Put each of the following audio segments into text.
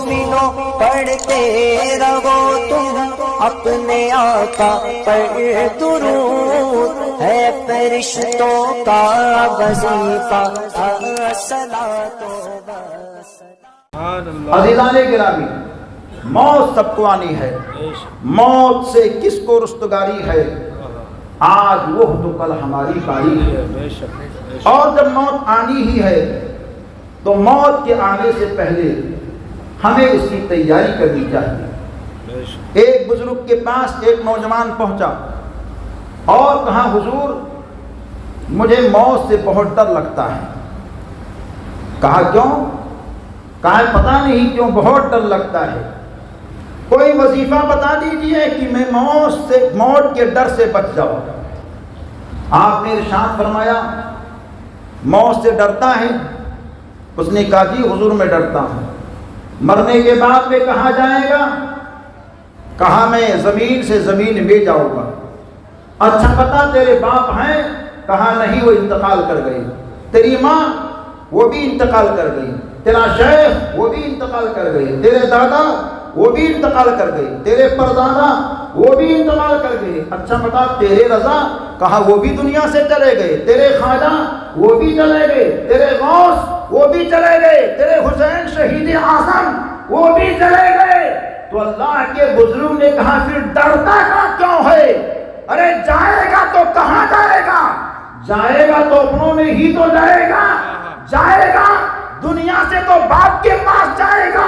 مومنوں پڑھتے رہو تم اپنے آقا پر درود، ہے فرشتوں کا وظیفہ الصلاۃ والسلام۔ عزیزان گرامی، موت سب کو آنی ہے، موت سے کس کو رستگاری ہے، آج وہ تو کل ہماری باری ہے۔ اور جب موت آنی ہی ہے تو موت کے آنے سے پہلے ہمیں اس کی تیاری کرنی چاہیے۔ ایک بزرگ کے پاس ایک نوجوان پہنچا اور کہا حضور مجھے موت سے بہت ڈر لگتا ہے۔ کہا کیوں؟ کہا پتہ نہیں کیوں بہت ڈر لگتا ہے، کوئی وظیفہ بتا دیجئے کہ میں موت کے ڈر سے بچ جاؤں۔ آپ نے ارشاد فرمایا موت سے ڈرتا ہے؟ اس نے کہا جی حضور میں ڈرتا ہوں۔ مرنے کے بعد میں کہاں جائے گا؟ کہا میں زمین سے زمین میں جاؤں گا۔ اچھا پتا تیرے باپ ہیں؟ کہا نہیں وہ انتقال کر گئی۔ تیری ماں؟ وہ بھی انتقال کر گئی۔ تیرا شیخ؟ وہ بھی انتقال کر گئی۔ تیرے دادا؟ وہ بھی انتقال کر گئی۔ تیرے پردادا؟ وہ بھی انتقال کر گئے۔ اچھا بتا تیرے رضا؟ کہا وہ بھی دنیا سے چلے گئے۔ تیرے خواجہ؟ وہ بھی چلے گئے۔ تیرے غوث؟ وہ بھی چلے گئے۔ تیرے حسین شہید اعظم؟ وہ بھی چلے گئے۔ تو اللہ کے بزرگ نے کہا پھر ڈرتا کا کیوں ہے؟ ارے جائے گا تو کہاں جائے گا؟ جائے گا تو اپنوں میں ہی تو جائے گا۔ جائے گا دنیا سے تو باپ کے پاس جائے گا،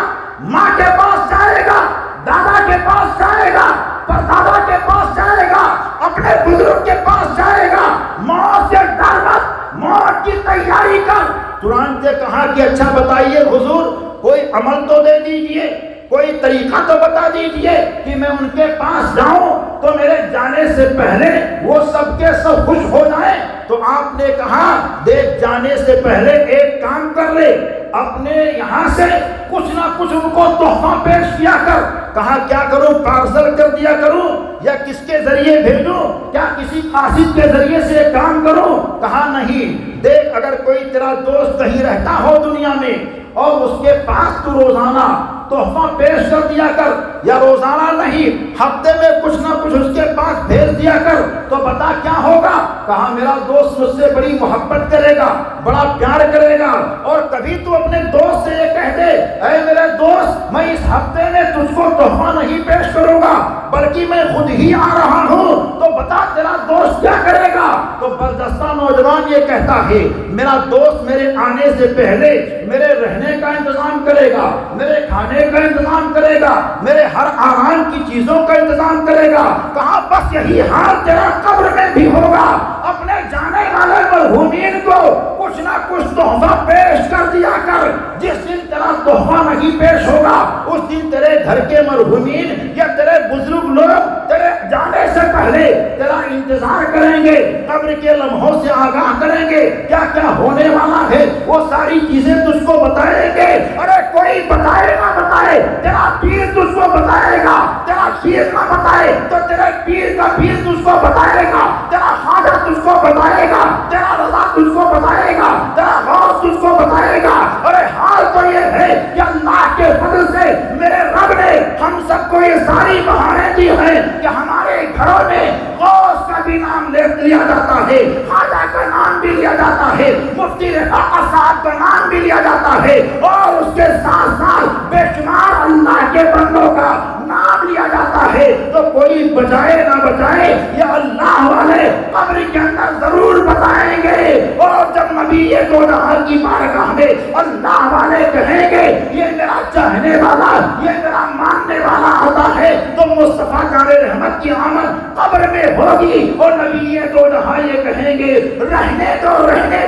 ماں کے پاس جائے گا، دادا کے پاس جائے گا، پردادا کے پاس جائے گا، اپنے بزرگ کے پاس جائے گا۔ موت سے ڈر مت، موت کی تیاری کر۔ قرآن سے کہا کہ اچھا بتائیے حضور کوئی عمل تو دے دیجئے، کوئی طریقہ تو بتا دیجئے کہ میں ان کے پاس جاؤں تو میرے جانے سے پہلے وہ سب کے سب خوش ہو جائیں۔ تو آپ نے کہا دیکھ جانے سے پہلے ایک کام کر لے، اپنے یہاں سے کچھ نہ کچھ ان کو تحفہ پیش کیا کر۔ کہا کیا کروں؟ پارسل کر دیا کروں یا کس کے ذریعے بھیجوں؟ کیا کسی قاصد کے ذریعے سے کام کروں؟ کہا نہیں، دیکھ اگر کوئی تیرا دوست کہیں رہتا ہو دنیا میں اور اس کے پاس تو روزانہ تحفہ پیش کر دیا کر، یا روزانہ نہیں ہفتے میں کچھ نہ کچھ اس کے پاس بھیج دیا کر، تو بتا کیا ہوگا؟ کہا میرا دوست مجھ سے بڑی محبت کرے گا، بڑا پیار کرے گا، اور کبھی تو اپنے دوست سے یہ کہہ دے اے میرے دوست میں اس ہفتے میں تجھ کو تحفہ نہیں پیش کروں گا بلکہ میں خود ہی آ رہا ہوں، تو بتا تیرا دوست کیا کرے گا؟ تو برجستہ نوجوان یہ کہتا ہے میرا دوست میرے آنے سے پہلے میرے رہنے کا انتظام کرے گا، میرے کھانے کا انتظام کرے گا، میرے ہر آرام کی چیزوں کا انتظام کرے گا۔ کہا بس یہی حال تیرا قبر میں بھی ہوگا۔ اپنے جانے والے مرحومین کو کچھ نہ کچھ تحفہ پیش کر دیا کر۔ جس دن تیرا تحفہ نہیں پیش ہوگا اس دن تیرے گھر کے مرحومین یا تیرے بزرگ لوگ تیرے جانے سے پہلے تیرا انتظار کریں گے، قبر کے لمحوں سے آگاہ کریں گے، کیا کیا ہونے والا ہے وہ ساری چیزیں تجھ کو بتائیں گے۔ ارے کوئی بتائے نہ بتائے تیرا پیر تجھ کو بتائے گا، تیرا پیر نہ بتائے تو تیرے پیر کا پیر تجھ کو بتائے گا، تیرا خواجہ تجھ کو بتائے گا، تیرا رضا تجھ کو بتائے گا، تیرا غوث تجھ کو بتائے گا۔ ارے حال تو یہ ہے کہ اللہ کے فضل سے میرے رب نے ہم سب کو یہ ساری بہانے دی ہیں کہ ہمارے گھروں میں غوث کا بھی نام لیا جاتا ہے، خواجہ کا نام بھی لیا جاتا ہے، مفتی رفاقت صاحب کا نام بھی لیا جاتا ہے، اور اس کے ساتھ ساتھ بے شمار اللہ کے بندوں کا نام لیا جاتا ہے۔ تو کوئی بچائے نہ بچائے یہ اللہ والے قبر کے اندر ضرور بتائیں گے، اور جب نبی دو جہاں کی بارگاہ میں اللہ والے کہیں گے یہ میرا چاہنے والا، یہ میرا ماننے والا ہوتا ہے، تو مصطفیٰ کا رحمت کی آمد قبر میں ہوگی، اور نبی دو جہاں یہ کہیں گے رہنے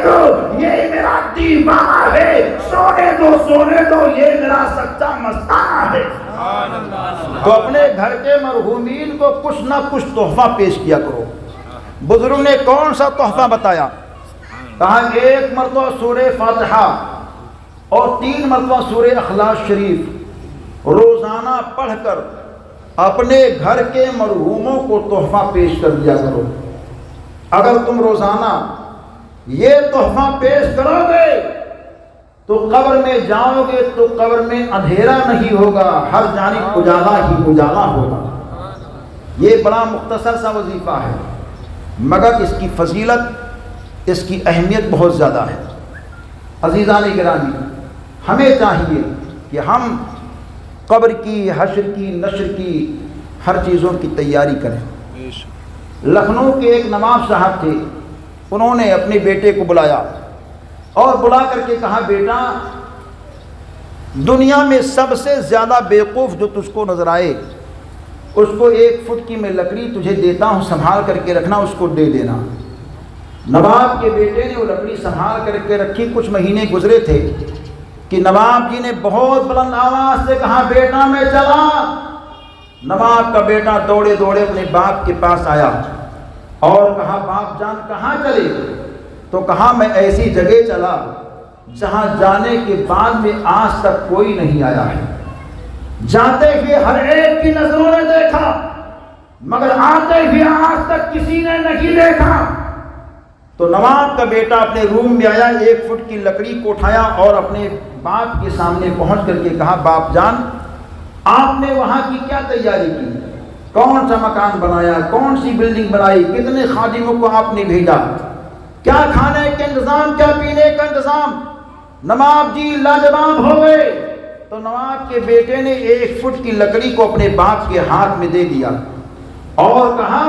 دو یہ میرا دیوانہ ہے، سونے دو یہ میرا سچا مستانہ ہے۔ تو اپنے گھر کے مرحومین کو کچھ نہ کچھ تحفہ پیش کیا کرو۔ بزرگ نے کون سا تحفہ بتایا؟ کہا ایک مرتبہ سورہ فاتحہ اور 3 مرتبہ سورہ اخلاص شریف روزانہ پڑھ کر اپنے گھر کے مرحوموں کو تحفہ پیش کر دیا کرو۔ اگر تم روزانہ یہ تحفہ پیش کرو گے تو قبر میں جاؤ گے تو قبر میں اندھیرا نہیں ہوگا، ہر جانب اجالا ہی اجالا ہوگا۔ یہ بڑا مختصر سا وظیفہ ہے، مگر اس کی فضیلت، اس کی اہمیت بہت زیادہ ہے۔ عزیزان گرامی، ہمیں چاہیے کہ ہم قبر کی، حشر کی، نشر کی ہر چیزوں کی تیاری کریں۔ لکھنؤ کے ایک نواب صاحب تھے، انہوں نے اپنے بیٹے کو بلایا اور بلا کر کے کہا، بیٹا دنیا میں سب سے زیادہ بیوقوف جو تجھ کو نظر آئے، اس کو 1 فٹ کی میں لکڑی تجھے دیتا ہوں، سنبھال کر کے رکھنا، اس کو دے دینا۔ نواب کے بیٹے نے وہ لکڑی سنبھال کر کے رکھی۔ کچھ مہینے گزرے تھے کہ نواب جی نے بہت بلند آواز سے کہا، بیٹا میں چلا۔ نواب کا بیٹا دوڑے دوڑے اپنے باپ کے پاس آیا اور کہا، باپ جان کہاں چلے؟ تو کہا، میں ایسی جگہ چلا جہاں جانے کے بعد میں آج تک کوئی نہیں آیا ہے۔ جاتے ہوئے ہر ایک کی نظروں نے دیکھا، مگر آتے ہوئے آج تک کسی نے نہیں دیکھا۔ تو نواب کا بیٹا اپنے روم میں آیا، 1 فٹ کی لکڑی کو اٹھایا اور اپنے باپ کے سامنے پہنچ کر کے کہا، باپ جان آپ نے وہاں کی کیا تیاری کی؟ کون سا مکان بنایا؟ کون سی بلڈنگ بنائی؟ کتنے خادموں کو آپ نے بھیجا؟ کیا کھانے کا انتظام، کیا پینے کا انتظام؟ نواب جی لاجواب ہو گئے۔ تو نواب کے بیٹے نے 1 فٹ کی لکڑی کو اپنے باپ کے ہاتھ میں دے دیا اور کہا،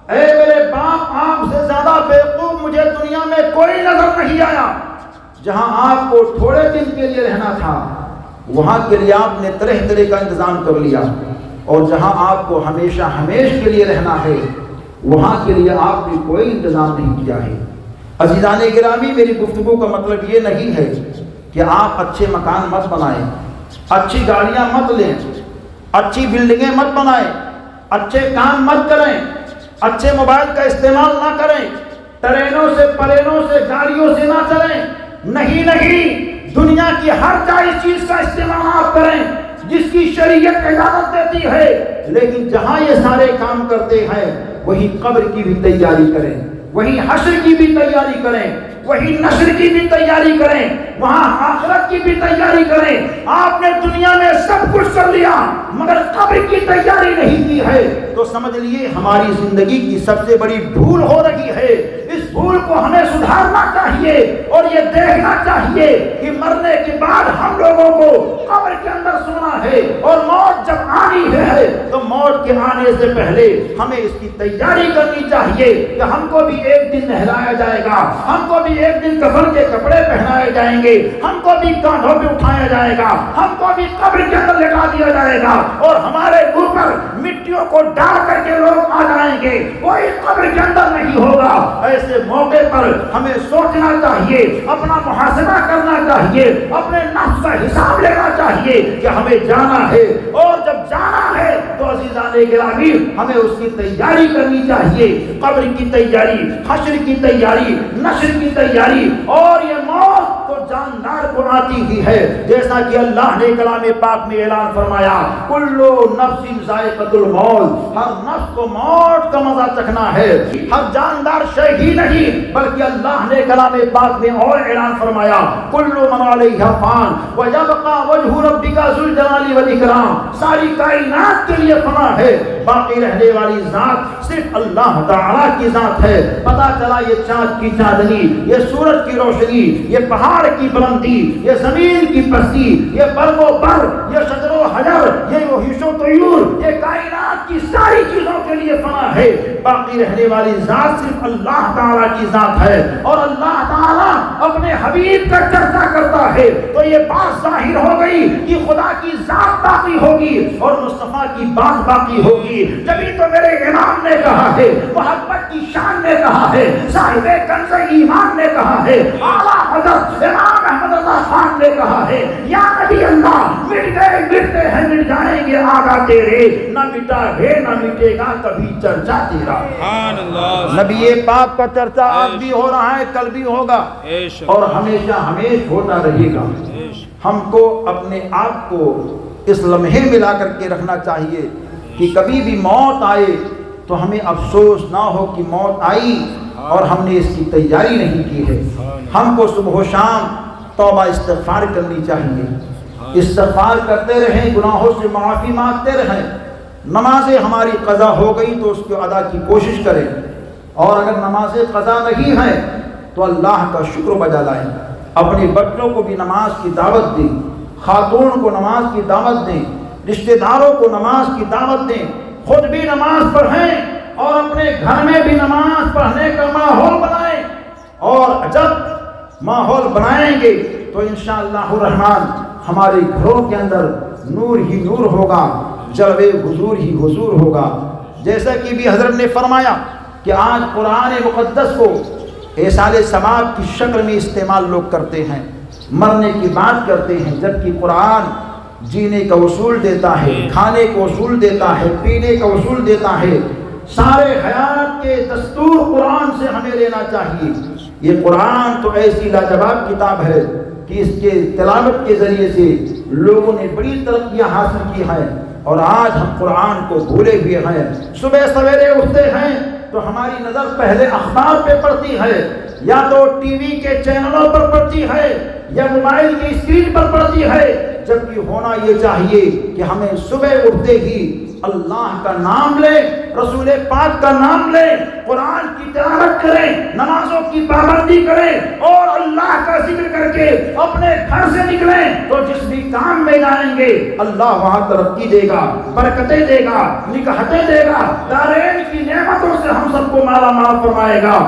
اے میرے باپ، آپ سے زیادہ بیوقوف مجھے دنیا میں کوئی نظر نہیں آیا۔ جہاں آپ کو تھوڑے دن کے لیے رہنا تھا، وہاں کے لیے آپ نے طرح طرح کا انتظام کر لیا، اور جہاں آپ کو ہمیشہ ہمیشہ کے لیے رہنا ہے، وہاں کے لیے آپ نے کوئی انتظام نہیں کیا ہے۔ عزیزان گرامی، میری گفتگو کا مطلب یہ نہیں ہے کہ آپ اچھے مکان مت بنائیں، اچھی گاڑیاں مت لیں، اچھی بلڈنگیں مت بنائیں، اچھے کام مت کریں، اچھے موبائل کا استعمال نہ کریں، ٹرینوں سے، پلینوں سے، گاڑیوں سے نہ چلیں۔ نہیں، دنیا کی ہر جائز چیز کا استعمال آپ کریں جس کی شریعت اجازت دیتی ہے، لیکن جہاں یہ سارے کام کرتے ہیں وہی قبر کی بھی تیاری کریں، وہی حشر کی بھی تیاری کریں، وہی نشر کی بھی تیاری کریں، وہاں آخرت کی بھی تیاری کریں۔ آپ نے دنیا میں سب کچھ کر لیا مگر قبر کی تیاری نہیں کی ہے تو سمجھ لیے ہماری زندگی کی سب سے بڑی بھول ہو رہی ہے۔ اس بھول کو ہمیں سدھارنا چاہیے اور یہ دیکھنا چاہیے کہ مرنے کے بعد ہم لوگوں کو قبر کے اندر سونا ہے، اور موت جب آنی ہے تو موت کے آنے سے پہلے ہمیں اس کی تیاری کرنی چاہیے کہ ہم کو بھی ایک دن نہلایا جائے گا، ہم کو بھی ایک دن کفن کے کپڑے پہنائے جائیں گے، ہم کو بھی کاندھوں پہ اٹھایا جائے گا، ہم کو بھی قبر کے اندر لٹا دیا جائے گا، اور ہمارے اوپر مٹیوں کو ڈال کر کے لوگ آ جائیں گے، کوئی قبر کے اندر نہیں ہوگا۔ ایسے موقع پر ہمیں سوچنا چاہیے، اپنا محاسبہ کرنا چاہیے، اپنے نفس کا حساب لینا چاہیے کہ ہمیں جانا ہے، اور جب جانا ہے تو عزیزان گرامی ہمیں اس کی تیاری کرنی چاہیے۔ قبر کی تیاری، حشر کی تیاری، نشر کی تیاری، اور یہ موت تو جاندار کو آتی ہی ہے، جیسا کہ اللہ نے کلام پاک میں اعلان فرمایا، کل نفس ذائقۃ الموت، ہر نفس کو موت کا مزہ چکھنا ہے۔ ہر جاندار شے ہی نہیں بلکہ اللہ نے کلام پاک میں اور اعلان فرمایا، کل من علیہا فان ویبقى وجہ ربک ذو الجلال والاکرام، ساری کائنات کے لیے فنا ہے، باقی رہنے والی ذات صرف اللہ تعالی کی ذات ہے۔ پتہ چلا یہ چاند کی چاندنی، یہ سورج کی روشنی، یہ پہاڑ کی بلندی، یہ زمین کی پستی، یہ برگ و بر، یہ شجر و حجر، یہ وحوش و طیور، یہ کائنات کی ساری چیزوں کے لیے فنا ہے، باقی رہنے والی ذات صرف اللہ تعالی کی ذات ہے۔ اور اللہ تعالی اپنے حبیب کا چرچا کرتا ہے تو یہ بات ظاہر ہو گئی کہ خدا کی ذات باقی ہوگی اور مصطفیٰ کی بات باقی ہوگی۔ جبھی تو میرے امام نے کہا ہے، محبت کی شان نے کہا ہے، صاحب کنز ایمان نے کہا ہے، اعلیٰ حضرت امام احمد رضا خان نے کہا ہے، یا نبی اللہ مٹ گئے مٹتے ہیں مٹ جائیں گے آقا تیرے، نہ مٹا ہے نہ مٹے گا کبھی چرچا تیرا۔ نبی پاک کا چرچا آج بھی ہو رہا ہے، کل بھی ہوگا اور ہمیشہ ہمیشہ ہوتا رہے گا۔ ہم کو اپنے آپ کو اس لمحے ملا کر کے رکھنا چاہیے کہ کبھی بھی موت آئے تو ہمیں افسوس نہ ہو کہ موت آئی اور ہم نے اس کی تیاری نہیں کی ہے۔ ہم کو صبح و شام توبہ استغفار کرنی چاہیے، استغفار کرتے رہیں، گناہوں سے معافی مانگتے رہیں۔ نمازیں ہماری قضا ہو گئی تو اس کو ادا کی کوشش کریں، اور اگر نمازیں قضا نہیں ہیں تو اللہ کا شکر بجا لائیں۔ اپنے بچوں کو بھی نماز کی دعوت دیں، خاتون کو نماز کی دعوت دیں، رشتہ داروں کو نماز کی دعوت دیں، خود بھی نماز پڑھیں اور اپنے گھر میں بھی نماز پڑھنے کا ماحول بنائیں۔ اور جب ماحول بنائیں گے تو انشاءاللہ الرحمن ہمارے گھروں کے اندر نور ہی نور ہوگا، جلوے حضور ہی حضور ہوگا۔ جیسا کہ بھی حضرت نے فرمایا کہ آج قرآن مقدس کو احسال ثواب کی شکل میں استعمال لوگ کرتے ہیں، مرنے کی بات کرتے ہیں، جبکہ قرآن جینے کا اصول دیتا ہے، کھانے کو اصول دیتا ہے، پینے کا اصول دیتا ہے۔ سارے حیات کے دستور قرآن سے ہمیں لینا چاہیے۔ یہ قرآن تو ایسی لاجواب کتاب ہے کہ اس کے تلاوت کے ذریعے سے لوگوں نے بڑی ترقیاں حاصل کی ہیں، اور آج ہم قرآن کو بھولے ہوئے ہیں۔ صبح سویرے اٹھتے ہیں تو ہماری نظر پہلے اخبار پہ پڑتی ہے، یا تو ٹی وی کے چینلوں پر پڑتی ہے، یا موبائل کی اسکرین پر پڑتی ہے، جبکہ ہونا یہ چاہیے کہ ہمیں صبح اٹھتے ہی اللہ کا نام لیں، رسول پاک کا نام لیں، قرآن کی تلاوت کریں، نمازوں کی پابندی کریں، اور اللہ کا ذکر کر کے اپنے گھر سے نکلیں تو جس بھی کام میں جائیں گے اللہ وہاں ترقی دے گا، برکتیں دے گا، نکاحیں دے گا، دارین کی نعمتوں سے ہم سب کو مالا مال فرمائے گا۔